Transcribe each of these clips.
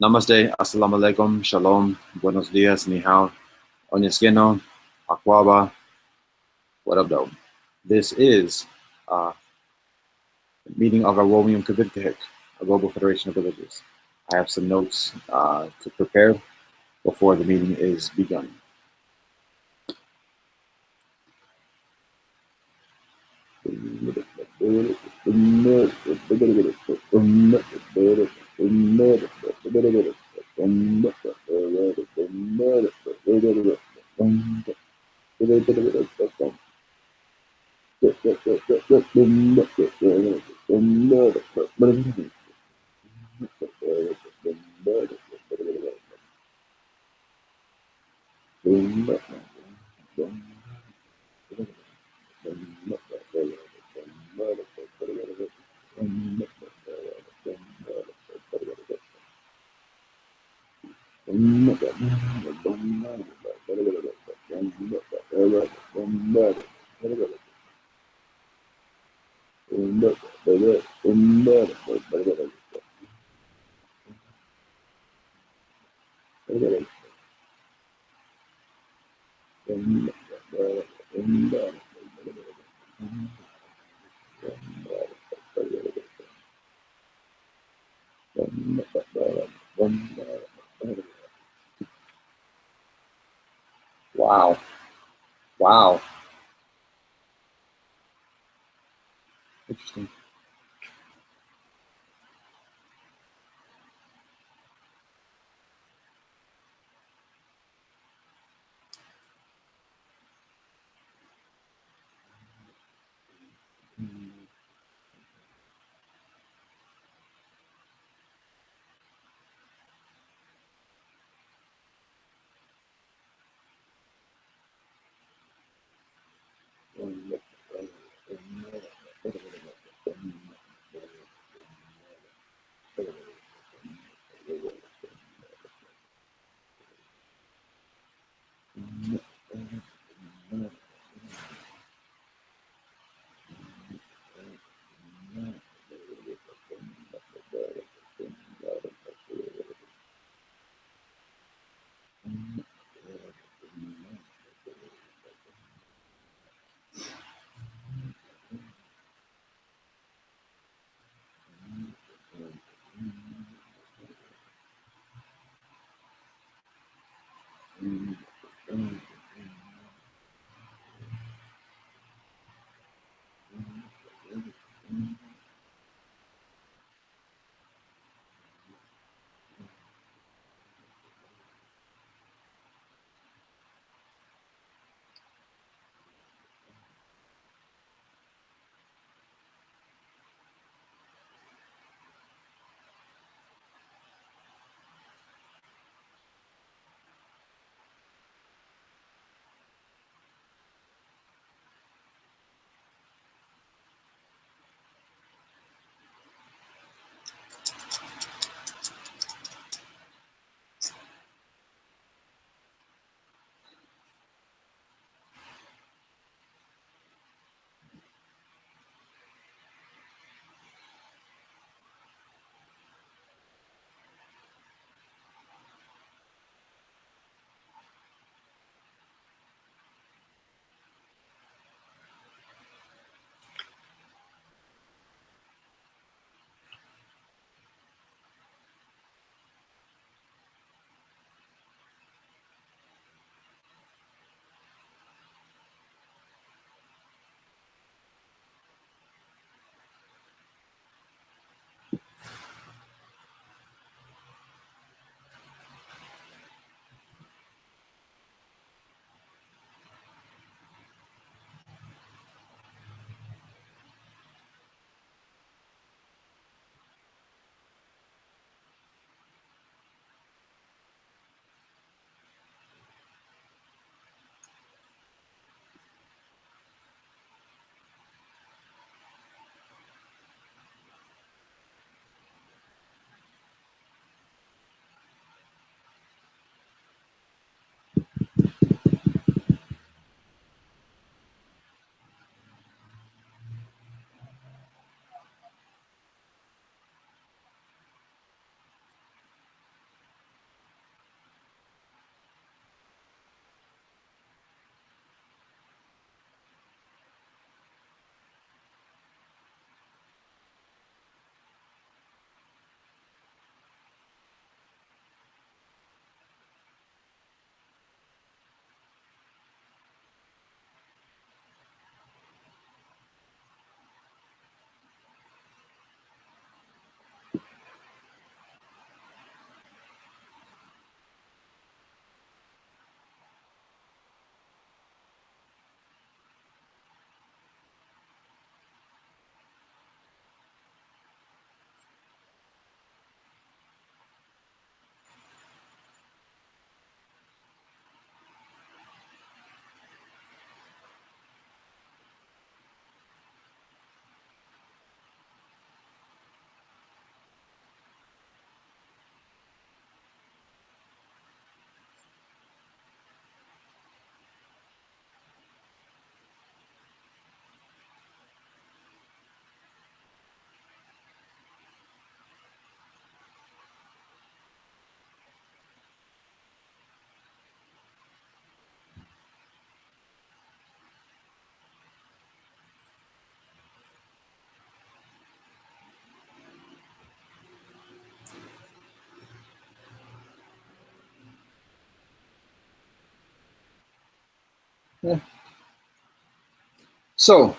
Namaste, assalamu alaikum, shalom, buenos dias, ni hao, onyeskeno, akwaba, what up, though? This is a meeting of Awomium Kavilkahik, a Global Federation of Villages. I have some notes to prepare before the meeting is begun. Wow. Wow. Interesting. Yeah. So,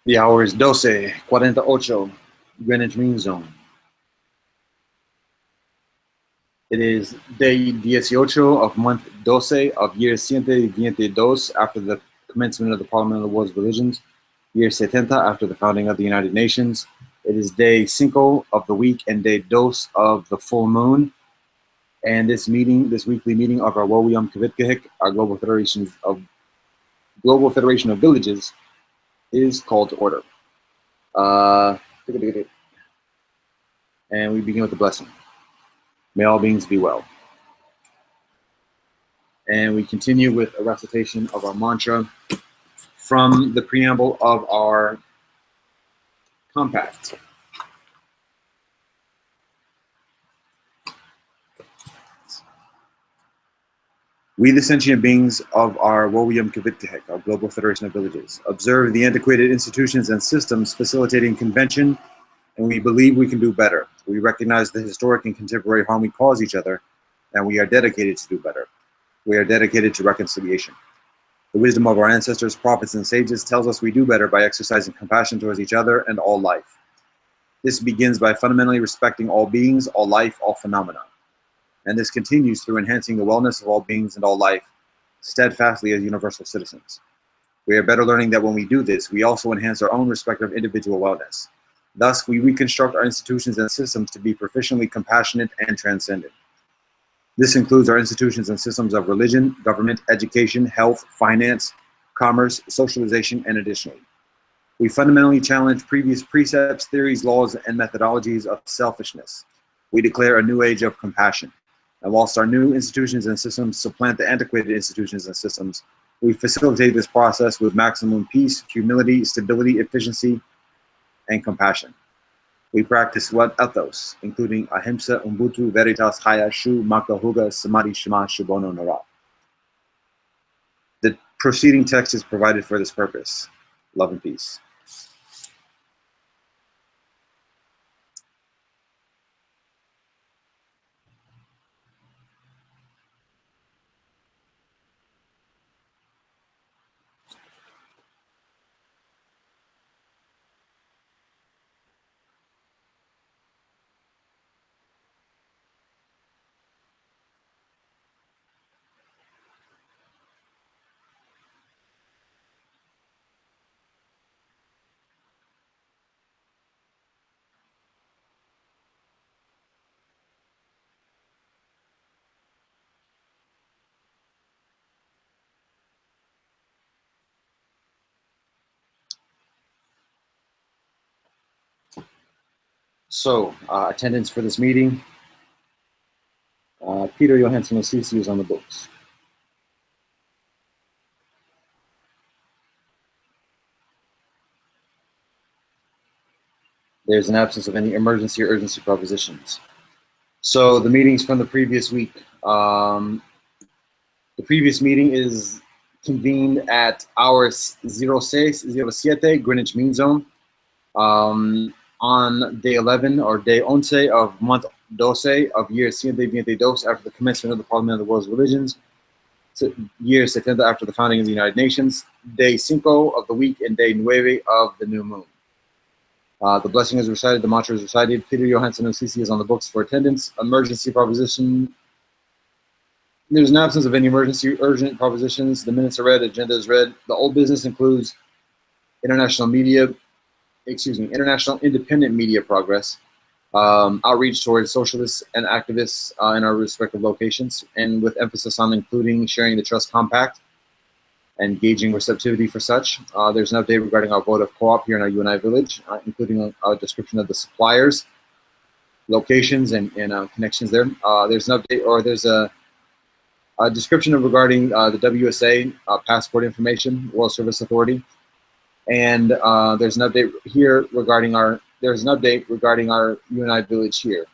the hour is 12:48, Greenwich Mean Zone. It is day 18 of month 12 of year 122 after the commencement of the Parliament of the World's Religions, year 70 after the founding of the United Nations. It is day 5 of the week and day 2 of the full moon. And this weekly meeting of our Wowiyam Kavitgahik, our Global Federation of Villages, is called to order. And we begin with the blessing. May all beings be well. And we continue with a recitation of our mantra from the preamble of our compact. We, the sentient beings of our Wowiyam Kavitgahik, our Global Federation of Villages, observe the antiquated institutions and systems facilitating convention, and we believe we can do better. We recognize the historic and contemporary harm we cause each other, and we are dedicated to do better. We are dedicated to reconciliation. The wisdom of our ancestors, prophets, and sages tells us we do better by exercising compassion towards each other and all life. This begins by fundamentally respecting all beings, all life, all phenomena. And this continues through enhancing the wellness of all beings and all life, steadfastly as universal citizens. We are better learning that when we do this, we also enhance our own respective individual wellness. Thus, we reconstruct our institutions and systems to be proficiently compassionate and transcendent. This includes our institutions and systems of religion, government, education, health, finance, commerce, socialization, and additionally. We fundamentally challenge previous precepts, theories, laws, and methodologies of selfishness. We declare a new age of compassion. And whilst our new institutions and systems supplant the antiquated institutions and systems, we facilitate this process with maximum peace, humility, stability, efficiency, and compassion. We practice what ethos, including ahimsa, ubuntu, veritas, haya, shu, makahuga, samadhi, shema, shibono, nara. The preceding text is provided for this purpose. Love and peace. So, attendance for this meeting. Peter Johansson Osisi is on the books. There's an absence of any emergency or urgency propositions. So the meetings from the previous week. The previous meeting is convened at hour 06:07 Greenwich Mean Zone on day 11 or day 11 of month 12 of year 122 after the commencement of the Parliament of the World's Religions, year 70 after the founding of the United Nations, day 5 of the week, and day 9 of the new moon. The blessing is recited, the mantra is recited. Peter Johansson Osisi is on the books for attendance. Emergency proposition. There's an absence of any emergency urgent propositions. The minutes are read, agenda is read. The old business includes international independent media progress, outreach towards socialists and activists in our respective locations, and with emphasis on including sharing the Trust Compact and gauging receptivity for such. There's an update regarding our vote of co-op here in our UNI village, including a description of the suppliers, locations, and connections there. There's an update, or there's a description of regarding the WSA passport information, World Service Authority, and there's an update here regarding our UNI village here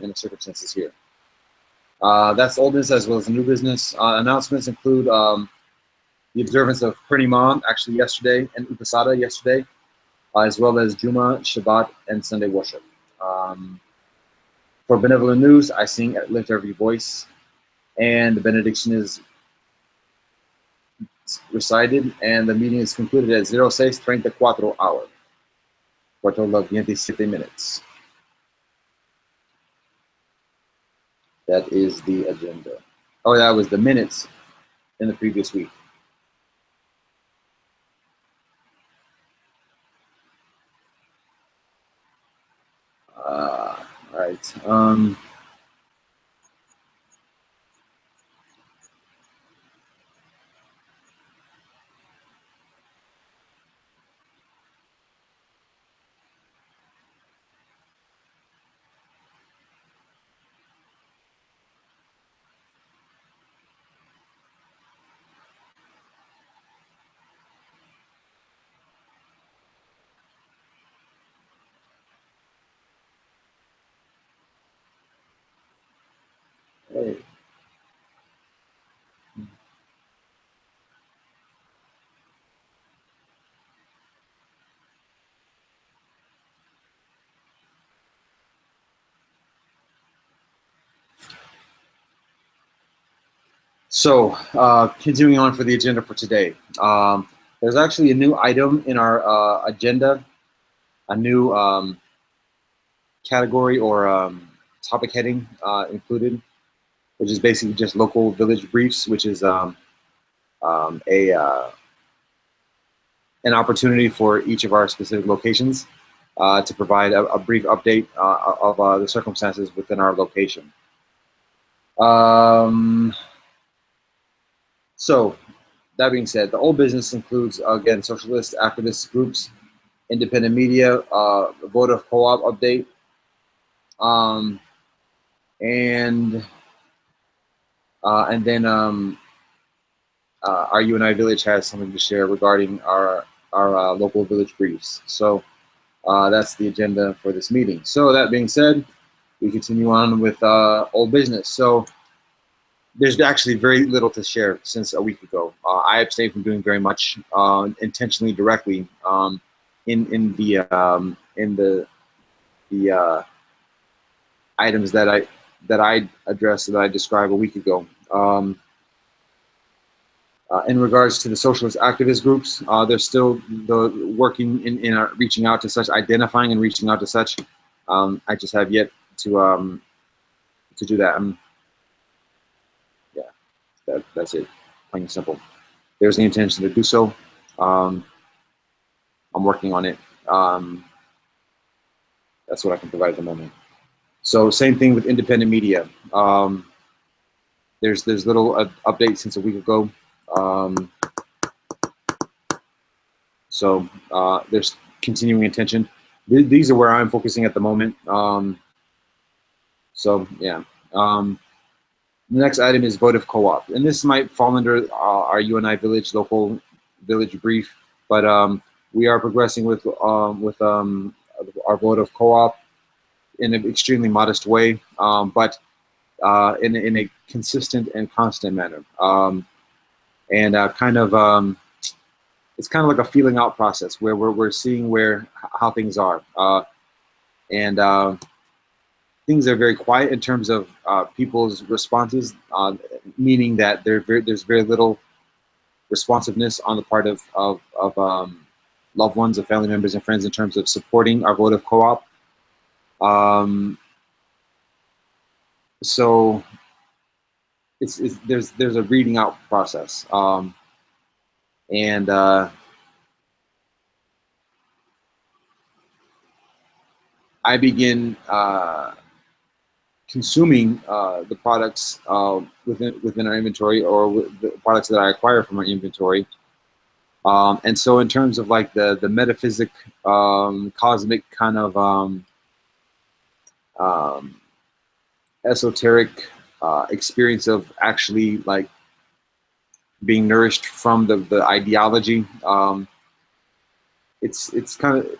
in the circumstances here. That's old business as well as the new business. Announcements include the observance of Purnima actually yesterday and Upasada yesterday, as well as Juma, Shabbat, and Sunday worship. For benevolent news, I sing at Lift Every Voice, and the benediction is recited, and the meeting is concluded at 06:34 hour, for a total of 27 minutes. That is the agenda. Oh, that was the minutes in the previous week. All right. Hey. So, continuing on for the agenda for today. There's actually a new item in our agenda, a new category or topic heading included, which is basically just local village briefs, which is an opportunity for each of our specific locations to provide a brief update of the circumstances within our location. So, that being said, the old business includes, again, socialist activist groups, independent media, vote of co-op update, and then our UNI village has something to share regarding our local village briefs. So that's the agenda for this meeting. So that being said, we continue on with old business. So there's actually very little to share since a week ago. I abstained from doing very much intentionally, directly in the items that I addressed, that I described a week ago. In regards to the socialist activist groups, they're still working in reaching out to such, identifying and reaching out to such. I just have yet to do that. Yeah, that's it, plain and simple. There's the intention to do so. I'm working on it. That's what I can provide at the moment. So same thing with independent media. There's little update since a week ago. So there's continuing attention. these are where I'm focusing at the moment. So yeah. The next item is votive co-op, and this might fall under our UNI Village local village brief, but we are progressing with our votive co-op in an extremely modest way, but in a consistent and constant manner, and it's kind of like a feeling out process where we're seeing how things are, and things are very quiet in terms of people's responses, meaning that there's very little responsiveness on the part of loved ones, of family members and friends in terms of supporting our votive co-op. So there's a reading out process, and I begin consuming the products within our inventory, or the products that I acquire from our inventory. And so in terms of like the metaphysic, cosmic kind of esoteric experience of actually like being nourished from the ideology, it's kind of,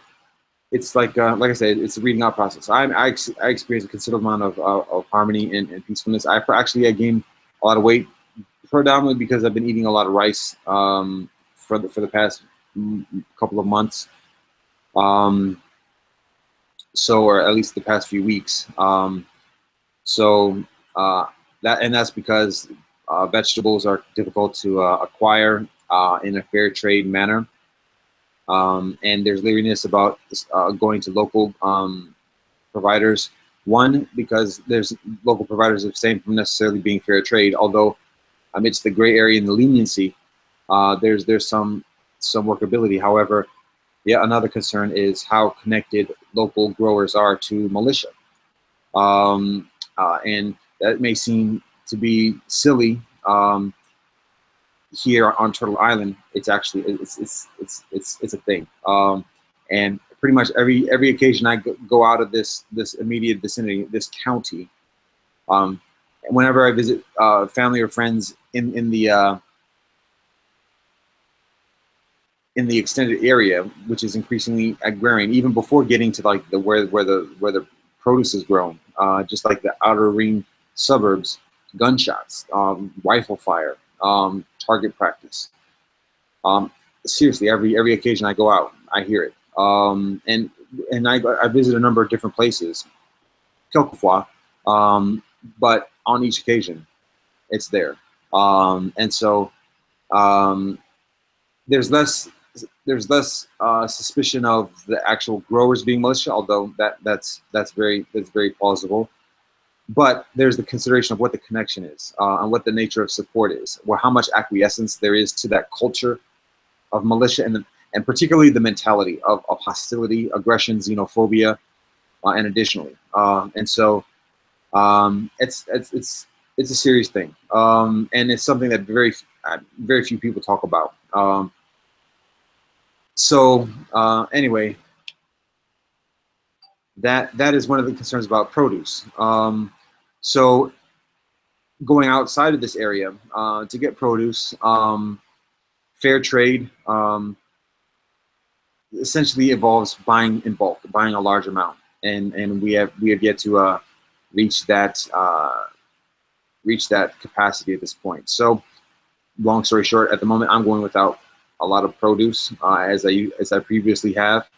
it's like I said, it's a reading out process. I experience a considerable amount of harmony and peacefulness. I gained a lot of weight, predominantly because I've been eating a lot of rice for the past couple of months, so, or at least the past few weeks. That's because vegetables are difficult to acquire in a fair trade manner. And there's leeriness about going to local providers. One, because there's local providers abstain from necessarily being fair trade, although amidst the gray area and the leniency, there's some workability. However, yet another concern is how connected local growers are to militia. And that may seem to be silly. Here on Turtle Island, it's actually it's a thing, and pretty much every occasion I go out of this immediate vicinity, this county, and whenever I visit family or friends in the extended area, which is increasingly agrarian, even before getting to like where the produce is grown, just like the outer ring suburbs, gunshots, rifle fire, target practice. Seriously, every occasion I go out, I hear it. And I visit a number of different places, quelquefois, but on each occasion, it's there. And so there's less suspicion of the actual growers being militia, although that's very plausible. But there's the consideration of what the connection is, and what the nature of support is, or how much acquiescence there is to that culture of militia, and particularly the mentality of hostility, aggression, xenophobia, and additionally. And so it's a serious thing, and it's something that very few people talk about. Anyway, that is one of the concerns about produce. So going outside of this area to get produce, fair trade essentially involves buying in bulk, buying a large amount, and we have yet to reach that capacity at this point. So, long story short, at the moment I'm going without a lot of produce, as I previously have,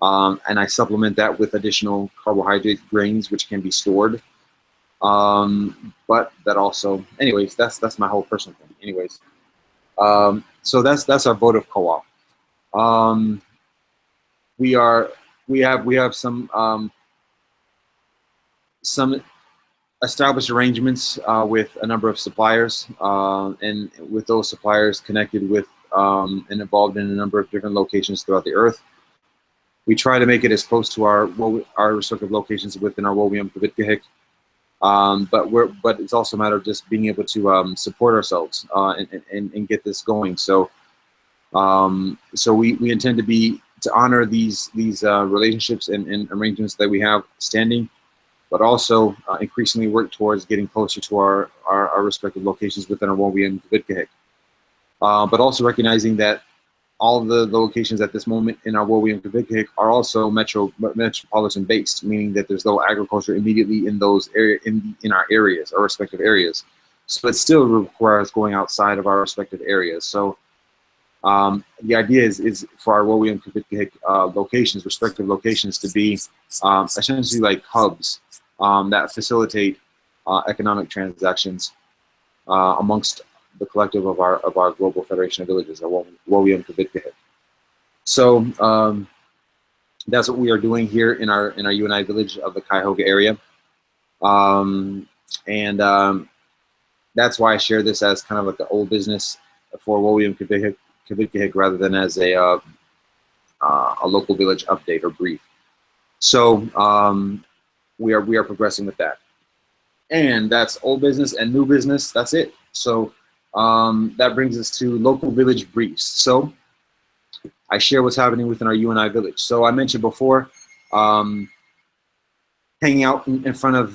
and I supplement that with additional carbohydrate grains, which can be stored. But that also, anyways, that's my whole personal thing. Anyways, so that's our votive co-op. We have some established arrangements with a number of suppliers, and with those suppliers connected with and involved in a number of different locations throughout the earth. We try to make it as close to our respective locations within our Wowium Kavitgahik. But it's also a matter of just being able to support ourselves and get this going. So we intend to be to honor these relationships and arrangements that we have standing, but also increasingly work towards getting closer to our respective locations within Awowi and Kavitgahik. But also recognizing that all of the locations at this moment in Awowi and Kavitgahik are also metropolitan based, meaning that there's no agriculture immediately in those in our areas, our respective areas. So it still requires going outside of our respective areas. So the idea is for our Awowi and Kavitgahik locations, respective locations, to be essentially like hubs that facilitate economic transactions amongst the collective of our global federation of villages, Awowi and Kavitgahik. So that's what we are doing here in our UNI village of the Cuyahoga area, that's why I share this as kind of like an old business for Awowi and Kavitgahik rather than as a local village update or brief. So we are progressing with that, and that's old business and new business. That's it. So that brings us to local village briefs. So I share what's happening within our UNI village. So I mentioned before, hanging out in front of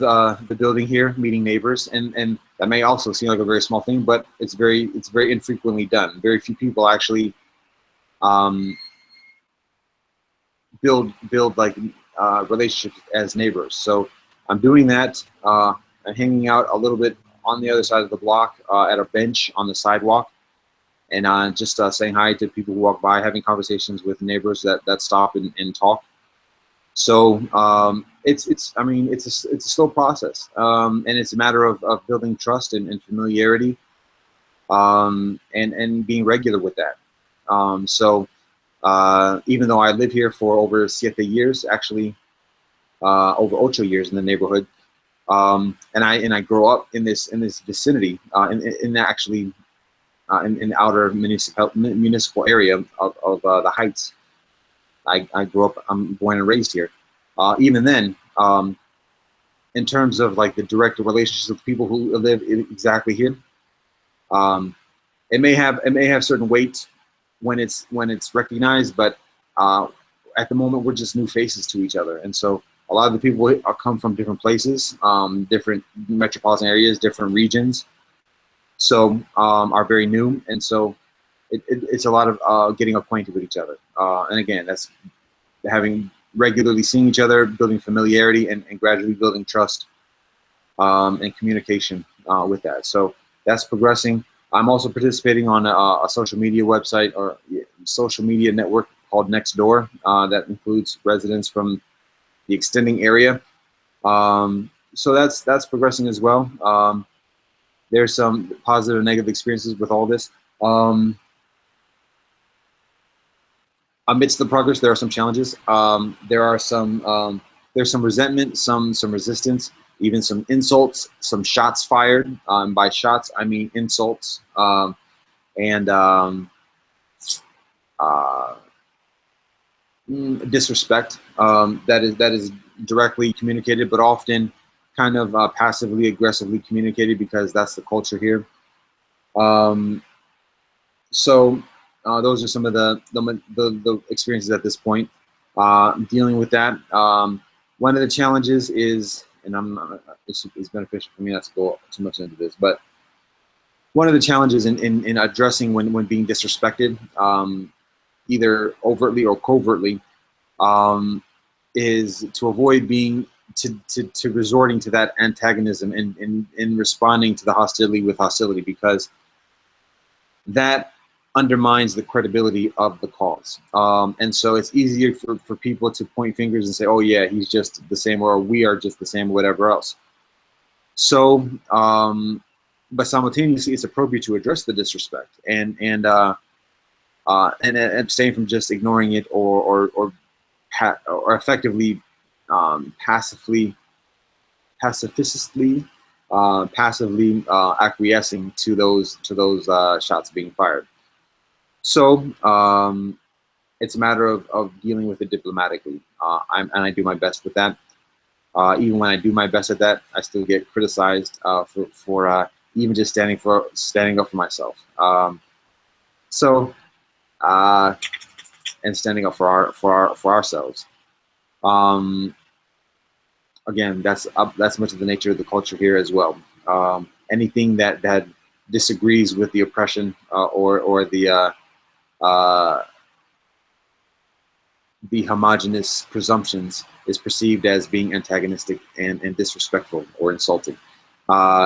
the building here, meeting neighbors, and that may also seem like a very small thing, but it's very infrequently done. Very few people actually build like relationships as neighbors. So I'm doing that. I'm hanging out a little bit on the other side of the block at a bench on the sidewalk, and just saying hi to people who walk by, having conversations with neighbors that stop and talk. So it's a slow process, and it's a matter of building trust and familiarity, and being regular with that. So even though I live here for over 7 years, actually over 8 years in the neighborhood, and I grow up in this vicinity, in the outer municipal area of the Heights. I grew up. I'm born and raised here. Even then, in terms of like the direct relationships with people who live exactly here, it may have certain weight when it's recognized, but at the moment we're just new faces to each other, and so a lot of the people come from different places, different metropolitan areas, different regions, so are very new, and so it's a lot of getting acquainted with each other, and again, that's regularly seeing each other, building familiarity, and gradually building trust and communication with that. So that's progressing. I'm also participating on a social media website or social media network called Nextdoor that includes residents from the extending area. So that's progressing as well. There's some positive and negative experiences with all this. Amidst the progress, there are some challenges. There's some resentment, some resistance, even some insults, some shots fired. By shots, I mean insults and disrespect that is directly communicated, but often kind of passively aggressively communicated because that's the culture here. So those are some of the experiences at this point. Dealing with that. One of the challenges is, and it's beneficial for me not to go too much into this, but one of the challenges in addressing when being disrespected, either overtly or covertly, is to avoid being to resorting to that antagonism and in responding to the hostility with hostility, because that undermines the credibility of the cause. And so it's easier for people to point fingers and say, oh yeah, he's just the same, or we are just the same, or whatever else. So, but simultaneously, it's appropriate to address the disrespect and abstain from just ignoring it or effectively passively acquiescing to those shots being fired. So it's a matter of dealing with it diplomatically, and I do my best with that. Even when I do my best at that, I still get criticized for even just standing up for myself. And and standing up for ourselves. Again, that's much of the nature of the culture here as well. Anything that disagrees with the oppression or the homogenous presumptions is perceived as being antagonistic and disrespectful or insulting.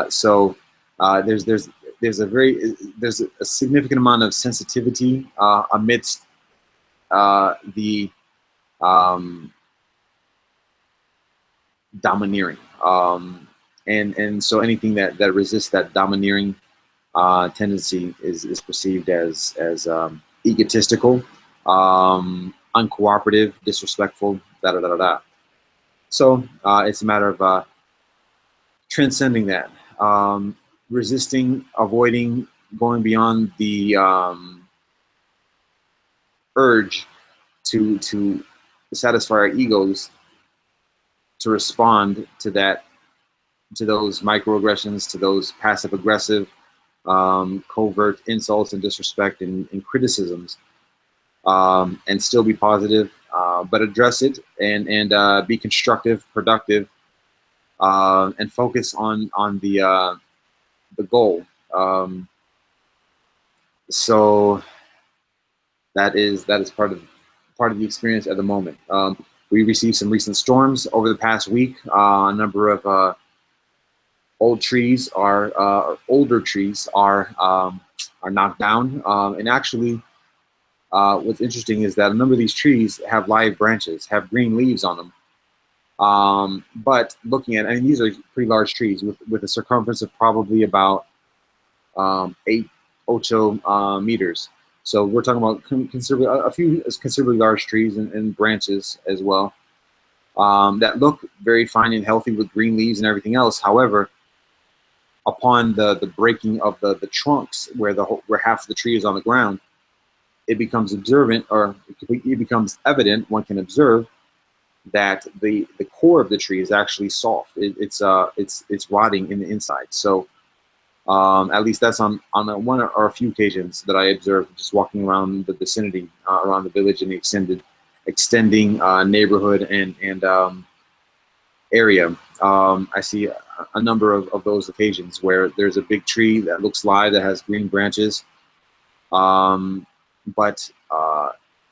So there's a significant amount of sensitivity amidst the domineering, and so anything that resists that domineering tendency is perceived as egotistical, uncooperative, disrespectful, da da da da da. So it's a matter of transcending that, resisting, avoiding, going beyond the urge to satisfy our egos, to respond to those microaggressions, to those passive aggressive, covert insults and disrespect and criticisms, and still be positive, but address it and be constructive, productive, and focus on the goal. So that is part of the experience at the moment. We received some recent storms over the past week. A number of older trees are knocked down, and actually, what's interesting is that a number of these trees have live branches, have green leaves on them. But looking at, these are pretty large trees with a circumference of probably about 8 meters. So we're talking about a few considerably large trees and branches as well, that look very fine and healthy with green leaves and everything else. However, upon the breaking of the trunks, where half of the tree is on the ground, it becomes it becomes evident. One can observe that the core of the tree is actually soft. It's rotting in the inside. So at least that's on one or a few occasions that I observed just walking around the vicinity, around the village and the extending neighborhood and area. I see a number of those occasions where there's a big tree that looks live, that has green branches, but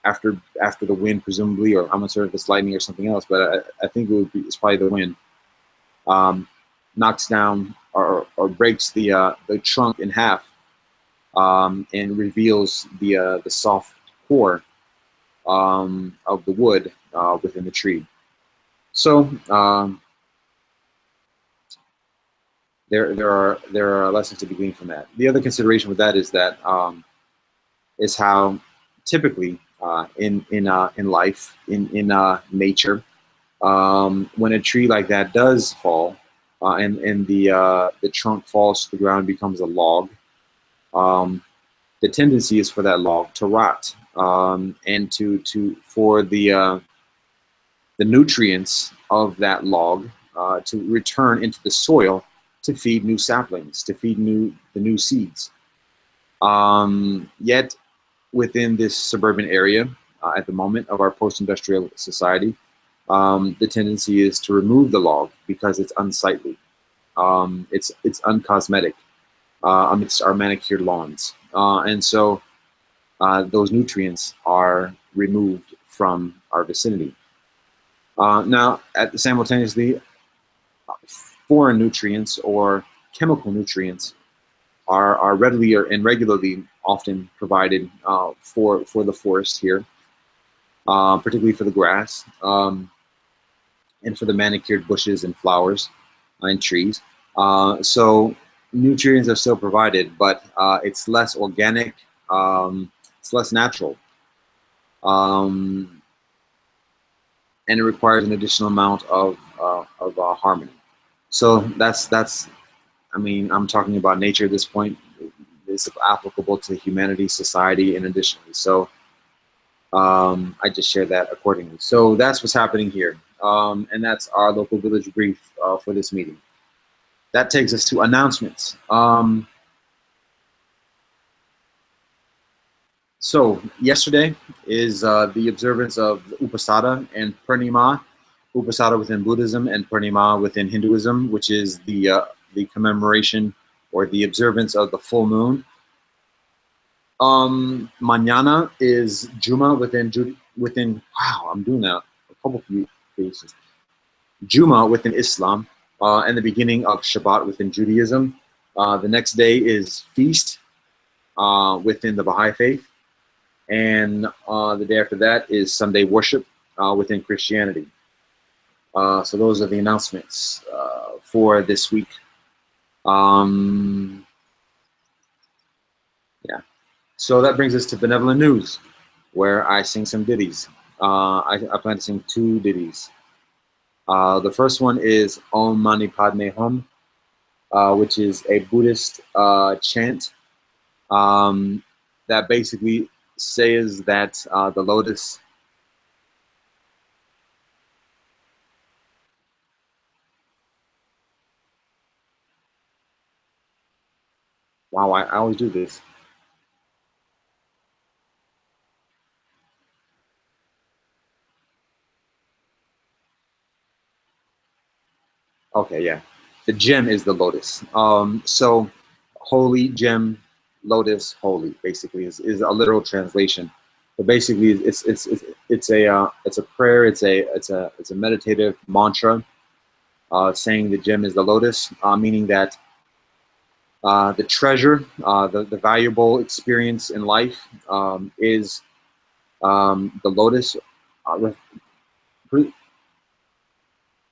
after the wind, presumably, or I'm not sure if it's lightning or something else, but I think it's probably the wind, knocks down or breaks the trunk in half, and reveals the soft core of the wood within the tree. So there are lessons to be gleaned from that. The other consideration with that is that is how typically in life, in nature, when a tree like that does fall, and the trunk falls to the ground and becomes a log, the tendency is for that log to rot, and for the nutrients of that log to return into the soil to feed new saplings, to feed the new seeds. Yet within this suburban area, at the moment of our post-industrial society, the tendency is to remove the log because it's unsightly. It's uncosmetic amidst our manicured lawns, and so those nutrients are removed from our vicinity. Now, simultaneously, foreign nutrients or chemical nutrients are readily and regularly often provided for the forest here, particularly for the grass, and for the manicured bushes and flowers and trees. So nutrients are still provided, but it's less organic, it's less natural, and it requires an additional amount of harmony. So that's I'm talking about nature at this point. It's applicable to humanity, society, and additionally. So I just share that accordingly. So that's what's happening here. And that's our local village brief for this meeting. That takes us to announcements. So yesterday is the observance of Upasada and Purnima, Upasada within Buddhism and Purnima within Hinduism, which is the commemoration or the observance of the full moon. Mañana is Juma within. Wow, I'm doing that a couple few cases. Juma within Islam, and the beginning of Shabbat within Judaism. The next day is feast within the Baha'i faith, and the day after that is Sunday worship within Christianity. So those are the announcements for this week. Yeah. So that brings us to benevolent news, where I sing some ditties. I plan to sing 2 ditties. The first one is Om Mani Padme Hum, which is a Buddhist chant that basically says that the lotus. Wow, I always do this. Okay, yeah. The gem is the lotus. So holy gem, lotus, holy, basically is a literal translation. But basically, it's a prayer. It's a meditative mantra saying the gem is the lotus, meaning that the treasure, the valuable experience in life is the lotus.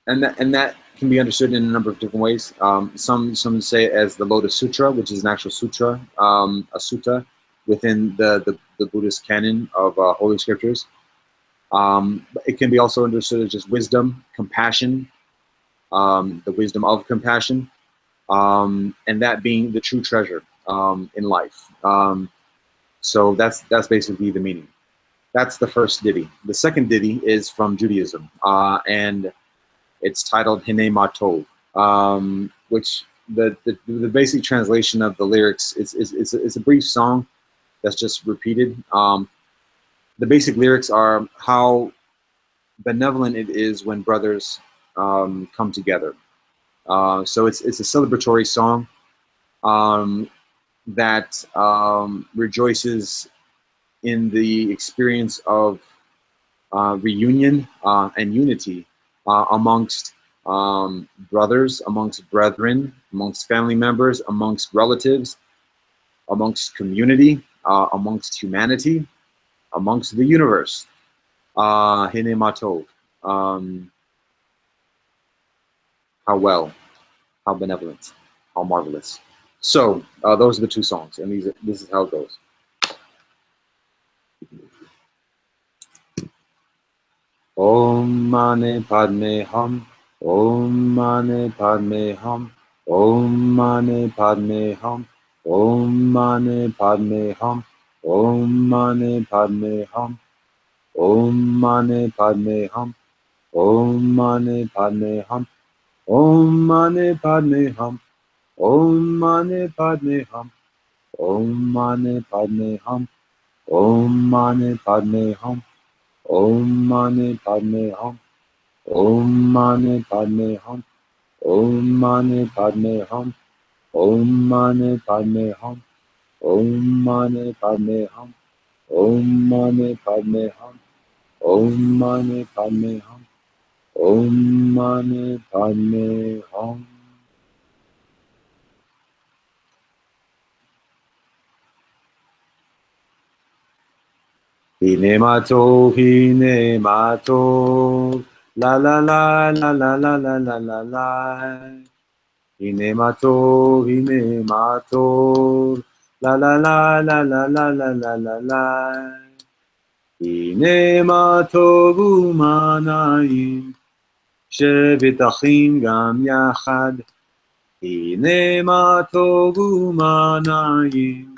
And that can be understood in a number of different ways. Some say it as the Lotus Sutra, which is an actual sutra, a sutta within the Buddhist canon of holy scriptures. It can be also understood as just wisdom, compassion, the wisdom of compassion, and that being the true treasure in life. So that's basically the meaning. That's the first ditty. The second ditty is from Judaism, and it's titled Hine Ma Tov, which the basic translation of the lyrics is a brief song that's just repeated. The basic lyrics are how benevolent it is when brothers come together. So it's a celebratory song that rejoices in the experience of reunion and unity amongst brothers, amongst brethren, amongst family members, amongst relatives, amongst community, amongst humanity, amongst the universe. Hine Matov. How well, how benevolent, how marvelous. So those are the 2 songs, and this is how it goes. Om Mani Padme Hum. Om Mani Padme Hum. Om Mani Padme Hum. Om Mani Padme Hum. Om Mani Padme Hum. Om Mani Padme Hum. Om Mani Padme Hum. Om Mani Padme Hum. Om Mani Padme Hum. Om Mani Padme Hum. Om Mani Padme Hum. Om Mani Padme Hum. Om Mani Padme Hum. Om Mani Padme Hum. Om Mani Padme Hum. Om Mani Padme Hum. Om Mani Padme Hum. Om Mani Padme Hum. Om Mani Padme Hum. Hine Matov, Hine Matov. La la la la la la la la la la. Hine Matov, Hine Matov. La la la la la la la la la la. Hine Matov Umanayim. שבת אחים גם יחד. הנה מה טוב ומה נעים.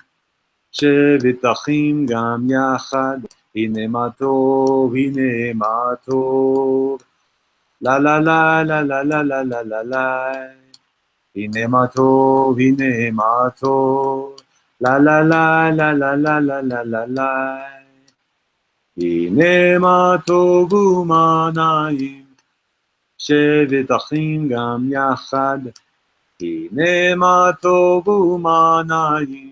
שבת אחים גם יחד. הנה מה טוב, הנה מה טוב. לה לה לה לה לה לה לה לה לה לה. הנה מה טוב, הנה מה טוב. La la la la la la la la la la. הנה מה טוב ומה נעים, שבת אחים גם יחד. הנה מה טוב ומה נעים,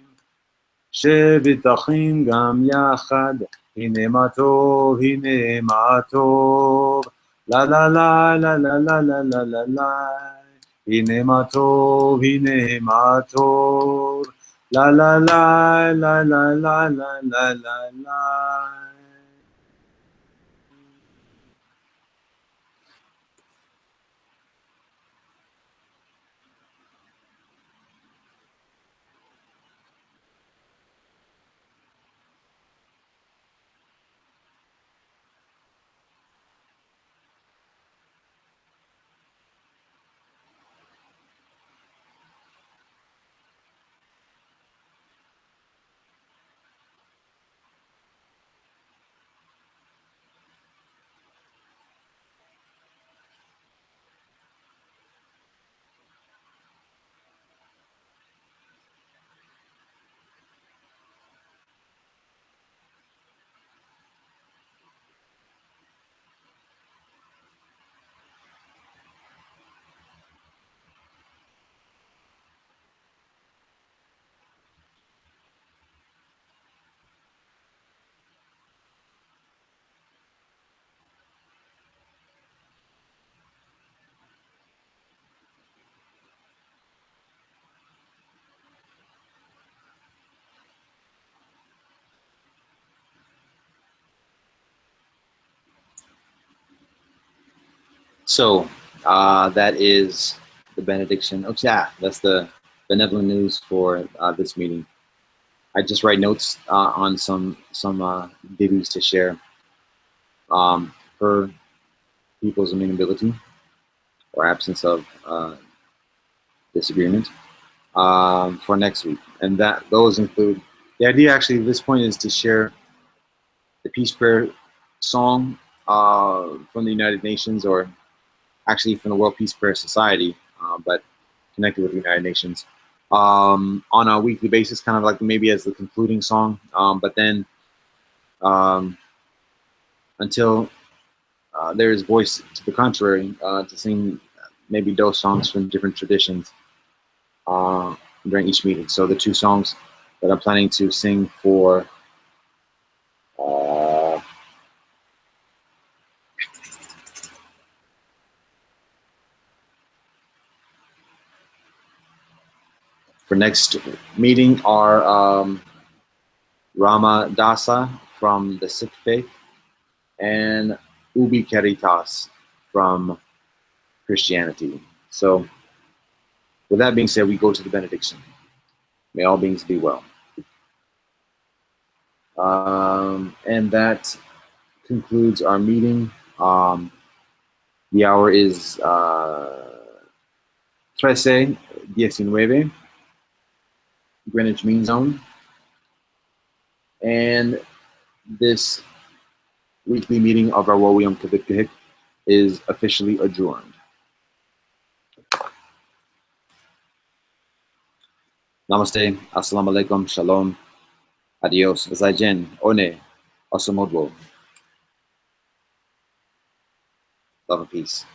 שבת אחים גם יחד. הנה מה טוב, הנה מה טוב. לה לה לה לה לה לה לה לה לה לה. הנה מה טוב, הנה מה טוב. לה לה לה לה לה לה לה לה לה לה. So that is the benediction. Oh, yeah, that's the benevolent news for this meeting. I just write notes on some ditties to share per people's amenability or absence of disagreement for next week, and that those include the idea. Actually, at this point is to share the peace prayer song from the United Nations, or actually from the World Peace Prayer Society, but connected with the United Nations on a weekly basis, kind of like maybe as the concluding song. But then until there is voice to the contrary, to sing maybe those songs from different traditions during each meeting. So the two songs that I'm planning to sing for next meeting are Rama Dasa from the Sikh faith and Ubi Caritas from Christianity. So with that being said, we go to the benediction. May all beings be well. And that concludes our meeting. The hour is 13:19, Greenwich Mean Zone. And this weekly meeting of our Wawiyam Kavit Kahik is officially adjourned. Namaste, assalamu alaikum, shalom, adios, zaijen, one, osomodwo. Love and peace.